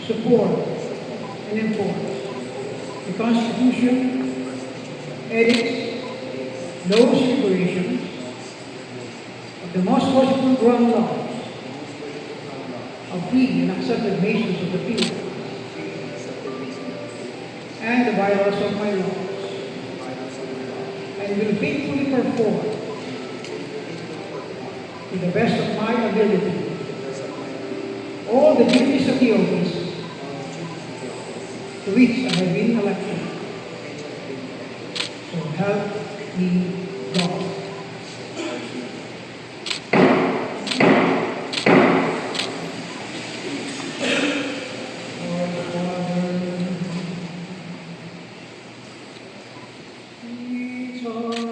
support, and enforce the Constitution, edicts, laws, and regulations of the most worshipful ground laws of free and accepted nations of the people, and the bylaws of my laws, and will faithfully perform to the best of my ability all the duties of the office to which I have been elected. So help me God. Lord, Father, we talk.